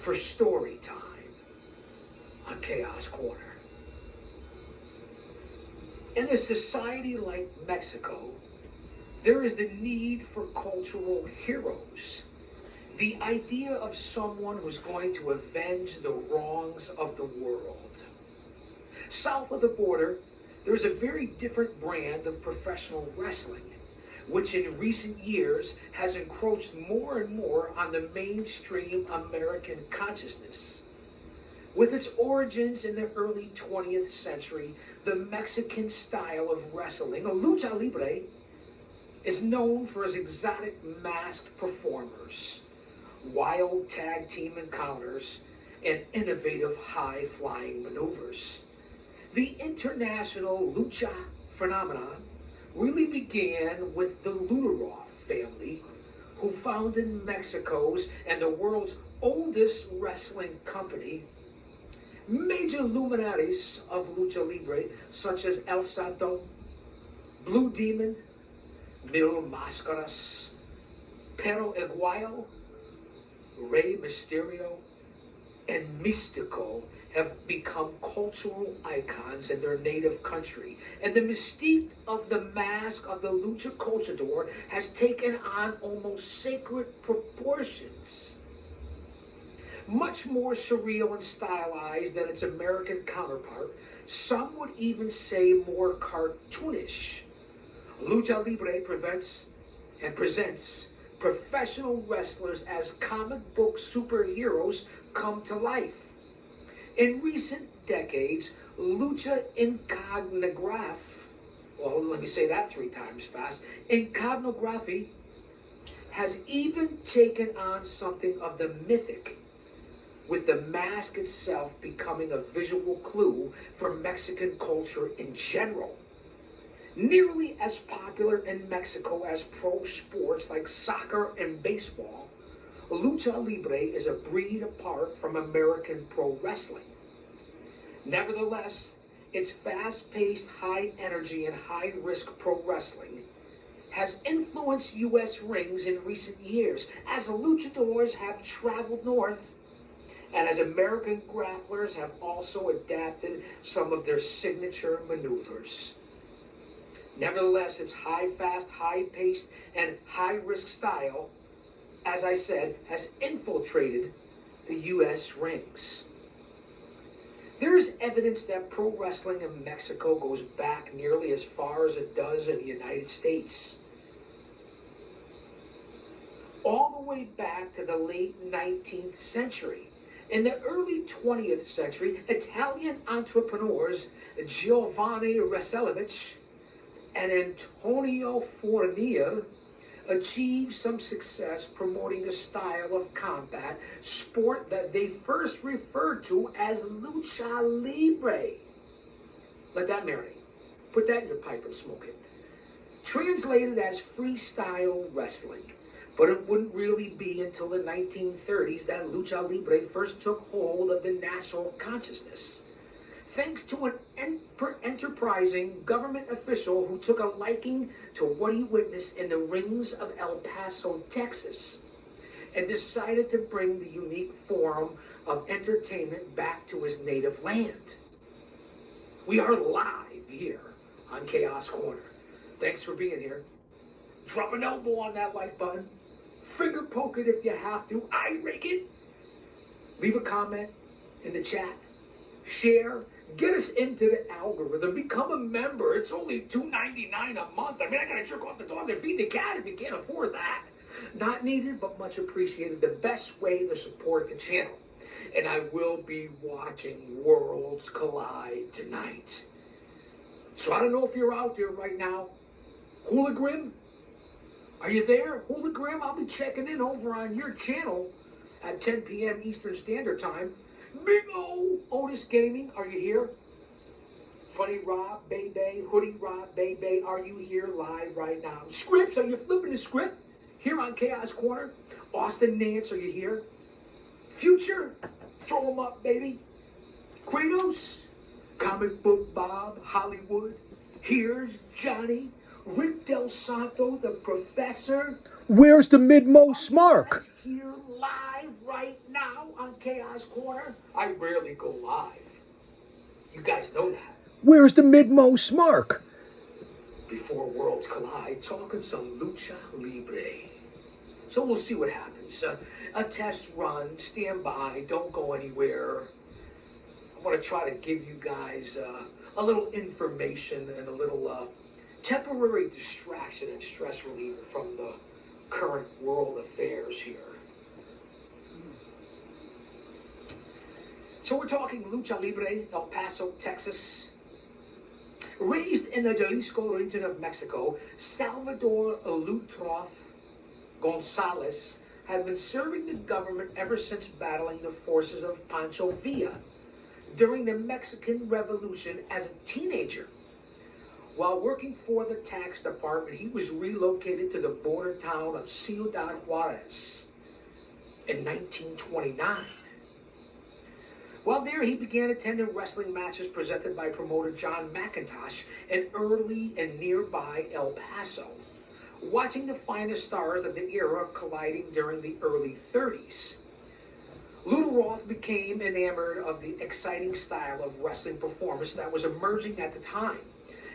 for story time on Chaos Corner. In a society like Mexico, there is the need for cultural heroes. The idea of someone who's going to avenge the wrongs of the world. South of the border, there's a very different brand of professional wrestling, which in recent years has encroached more and more on the mainstream American consciousness. With its origins in the early 20th century, the Mexican style of wrestling, Lucha Libre, is known for its exotic masked performers, wild tag team encounters, and innovative high-flying maneuvers. The international lucha phenomenon really began with the Lunaroff family, who founded Mexico's and the world's oldest wrestling company. Major luminaries of Lucha Libre, such as El Santo, Blue Demon, Mil Máscaras, Pero Aguayo, Rey Mysterio, and Mystico have become cultural icons in their native country, and the mystique of the mask of the Lucha Conquistador has taken on almost sacred proportions. Much more surreal and stylized than its American counterpart, some would even say more cartoonish. Lucha Libre presents professional wrestlers as comic book superheroes come to life. In recent decades, Lucha Iconography, well, let me say that 3 times fast, Iconography has even taken on something of the mythic, with the mask itself becoming a visual clue for Mexican culture in general. Nearly as popular in Mexico as pro sports like soccer and baseball, Lucha Libre is a breed apart from American pro wrestling. Nevertheless, its fast-paced, high-energy, and high-risk pro wrestling has influenced U.S. rings in recent years as luchadors have traveled north and as American grapplers have also adapted some of their signature maneuvers. Nevertheless, its high-fast, high-paced, and high-risk style, as I said, has infiltrated the U.S. rings. There is evidence that pro wrestling in Mexico goes back nearly as far as it does in the United States. All the way back to the late 19th century. In the early 20th century, Italian entrepreneurs Giovanni Raselovich and Antonio Fournier achieved some success promoting a style of combat sport that they first referred to as Lucha Libre. Let that marinate. Put that in your pipe and smoke it. Translated as freestyle wrestling. But it wouldn't really be until the 1930s that Lucha Libre first took hold of the national consciousness. Thanks to an enterprising government official who took a liking to what he witnessed in the rings of El Paso, Texas, and decided to bring the unique form of entertainment back to his native land. We are live here on Chaos Corner. Thanks for being here. Drop an elbow on that like button. Finger poke it if you have to. Eye rake it. Leave a comment in the chat. Share. Get us into the algorithm. Become a member. It's only $2.99 a month. I mean, I gotta jerk off the dog to feed the cat if you can't afford that. Not needed, but much appreciated. The best way to support the channel. And I will be watching Worlds Collide tonight. So I don't know if you're out there right now. Hula Grim? Are you there? Hula Grim? I'll be checking in over on your channel at 10 p.m. Eastern Standard Time. Big O Otis Gaming, are you here? Funny Rob, Bay, Hoodie Rob, Bay, are you here live right now? Scripts, are you flipping the script? Here on Chaos Corner. Austin Nance, are you here? Future, throw them up, baby. Kratos, Comic Book Bob, Hollywood. Here's Johnny, Rick Del Santo, the Professor. Where's the midmost mark? Here live right now on Chaos Corner, I rarely go live. You guys know that. Where's the mid-most mark? Before worlds collide, talking some Lucha Libre. So we'll see what happens. A test run, stand by, don't go anywhere. I want to try to give you guys a little information and a little temporary distraction and stress reliever from the current world affairs here. So we're talking Lucha Libre, El Paso, Texas. Raised in the Jalisco region of Mexico, Salvador Lutroff Gonzalez had been serving the government ever since battling the forces of Pancho Villa during the Mexican Revolution as a teenager. While working for the tax department, he was relocated to the border town of Ciudad Juarez in 1929. While there, he began attending wrestling matches presented by promoter John McIntosh in early and nearby El Paso, watching the finest stars of the era colliding during the early 30s. Luderoth became enamored of the exciting style of wrestling performance that was emerging at the time,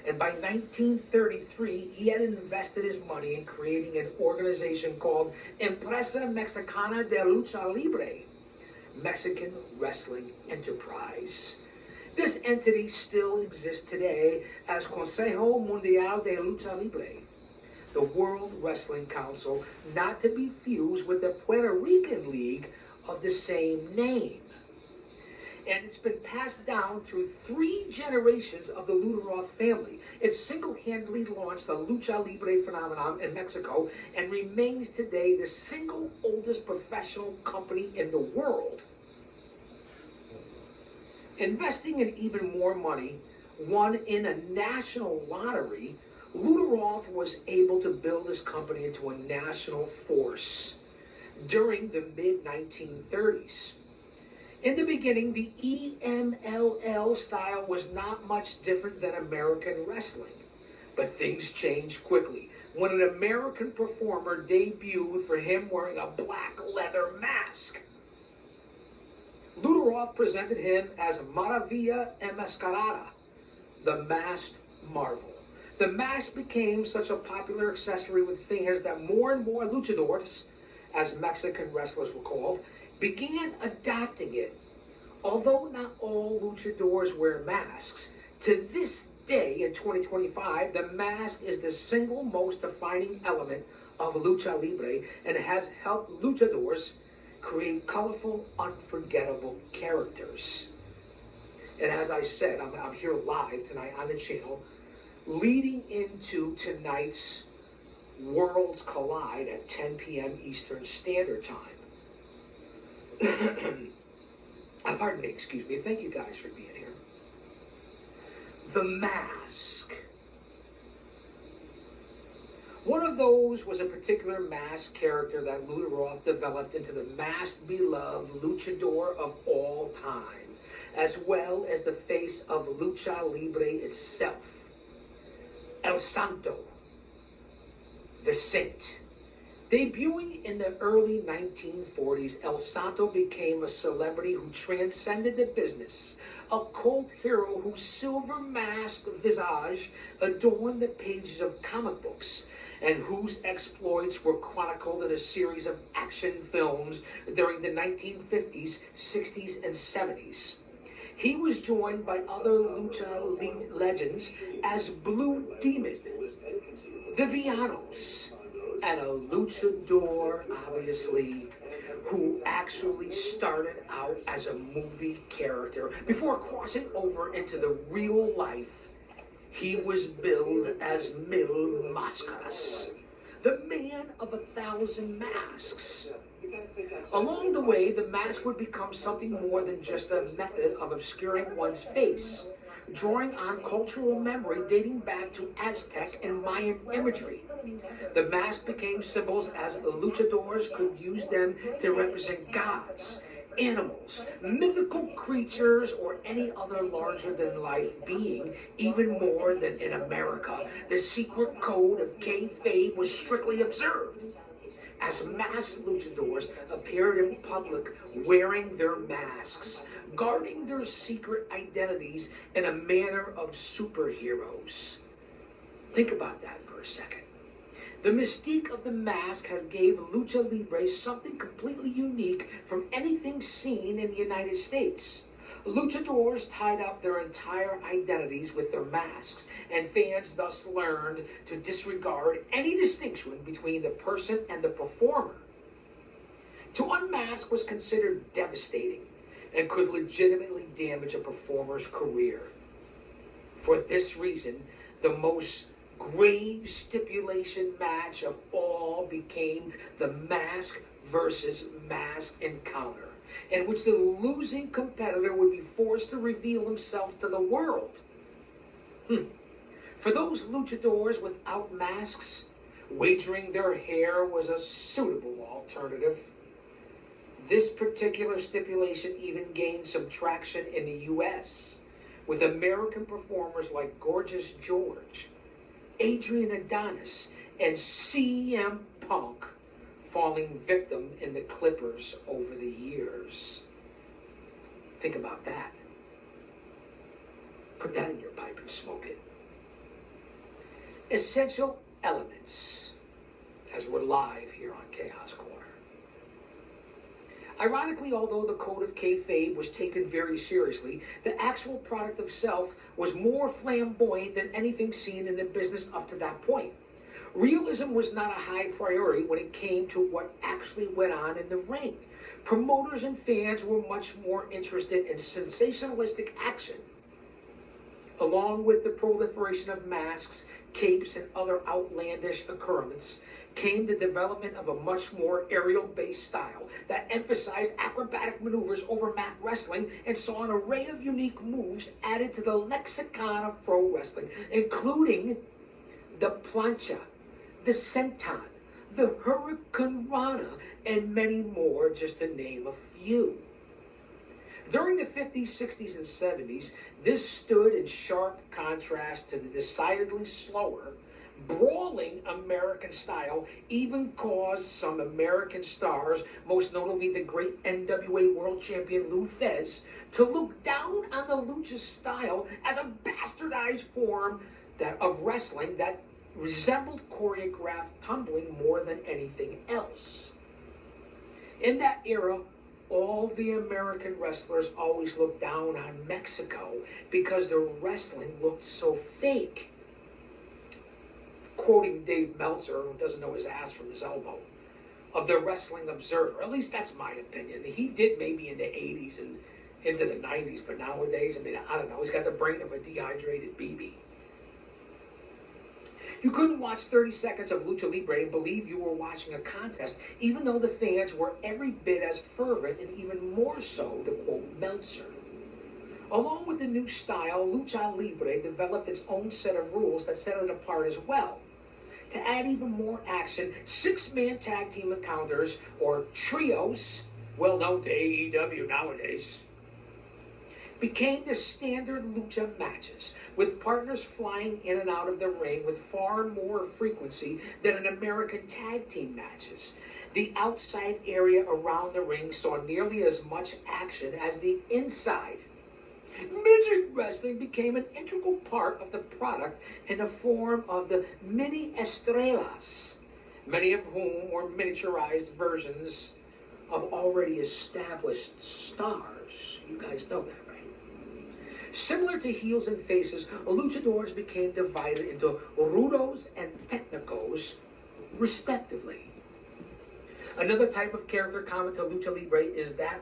and by 1933, he had invested his money in creating an organization called Empresa Mexicana de Lucha Libre, Mexican Wrestling Enterprise. This entity still exists today as Consejo Mundial de Lucha Libre, the World Wrestling Council, not to be fused with the Puerto Rican League of the same name. And it's been passed down through 3 generations of the Luderoth family. It single-handedly launched the Lucha Libre phenomenon in Mexico and remains today the single oldest professional company in the world. Investing in even more money, won in a national lottery, Luderoth was able to build his company into a national force during the mid-1930s. In the beginning, the EMLL style was not much different than American wrestling. But things changed quickly when an American performer debuted for him wearing a black leather mask. Luderoth presented him as Maravilla Enmascarada, the masked marvel. The mask became such a popular accessory with fans that more and more luchadors, as Mexican wrestlers were called, began adopting it. Although not all luchadors wear masks, to this day in 2025, the mask is the single most defining element of Lucha Libre and has helped luchadors create colorful, unforgettable characters. And as I said, I'm here live tonight on the channel, leading into tonight's Worlds Collide at 10 p.m. Eastern Standard Time. Pardon me, excuse me. Thank you guys for being here. The Mask. One of those was a particular masked character that Luderoth developed into the masked beloved luchador of all time, as well as the face of Lucha Libre itself. El Santo, the Saint. Debuting in the early 1940s, El Santo became a celebrity who transcended the business, a cult hero whose silver-masked visage adorned the pages of comic books, and whose exploits were chronicled in a series of action films during the 1950s, 60s, and 70s. He was joined by other Lucha legends as Blue Demon, the Villanos, and a luchador, obviously, who actually started out as a movie character before crossing over into the real life. He was billed as Mil Máscaras, the man of 1,000 masks. Along the way, the mask would become something more than just a method of obscuring one's face, drawing on cultural memory dating back to Aztec and Mayan imagery. The mask became symbols as luchadors could use them to represent gods, animals, mythical creatures, or any other larger-than-life being, even more than in America. The secret code of kayfabe was strictly observed. as masked luchadors appeared in public wearing their masks, guarding their secret identities in a manner of superheroes. Think about that for a second. The mystique of the mask had gave Lucha Libre something completely unique from anything seen in the United States. Luchadors tied up their entire identities with their masks, and fans thus learned to disregard any distinction between the person and the performer. To unmask was considered devastating and could legitimately damage a performer's career. For this reason, the most grave stipulation match of all became the mask versus mask encounter, in which the losing competitor would be forced to reveal himself to the world. For those luchadors without masks, wagering their hair was a suitable alternative. This particular stipulation even gained some traction in the US, with American performers like Gorgeous George, Adrian Adonis, and CM Punk falling victim in the Clippers over the years. Think about that. Put that in your pipe and smoke it. Essential elements, as we're live here on Chaos Corner. Ironically, although the code of kayfabe was taken very seriously, the actual product itself was more flamboyant than anything seen in the business up to that point. Realism was not a high priority when it came to what actually went on in the ring. Promoters and fans were much more interested in sensationalistic action. Along with the proliferation of masks, capes, and other outlandish occurrences, came the development of a much more aerial-based style that emphasized acrobatic maneuvers over mat wrestling and saw an array of unique moves added to the lexicon of pro wrestling, including the plancha, the senton, the hurricane rana, and many more, just to name a few. During the 50s, 60s, and 70s, this stood in sharp contrast to the decidedly slower, brawling American style, even caused some American stars, most notably the great NWA World Champion Lou Thesz, to look down on the lucha style as a bastardized form of wrestling that resembled choreographed tumbling more than anything else. In that era, all the American wrestlers always looked down on Mexico because their wrestling looked so fake. Quoting Dave Meltzer, who doesn't know his ass from his elbow, of the Wrestling Observer. At least that's my opinion. He did maybe in the 80s and into the 90s, but nowadays, I mean, I don't know. He's got the brain of a dehydrated BB. You couldn't watch 30 seconds of Lucha Libre and believe you were watching a contest, even though the fans were every bit as fervent and even more so, to quote Meltzer. Along with the new style, Lucha Libre developed its own set of rules that set it apart as well. To add even more action, 6-man tag team encounters, or trios, well known to AEW nowadays, became the standard lucha matches, with partners flying in and out of the ring with far more frequency than in American tag team matches. The outside area around the ring saw nearly as much action as the inside. Midget wrestling became an integral part of the product in the form of the mini estrellas, many of whom were miniaturized versions of already established stars. You guys know that, right? Similar to heels and faces, luchadors became divided into rudos and technicos, respectively. Another type of character common to Lucha Libre is that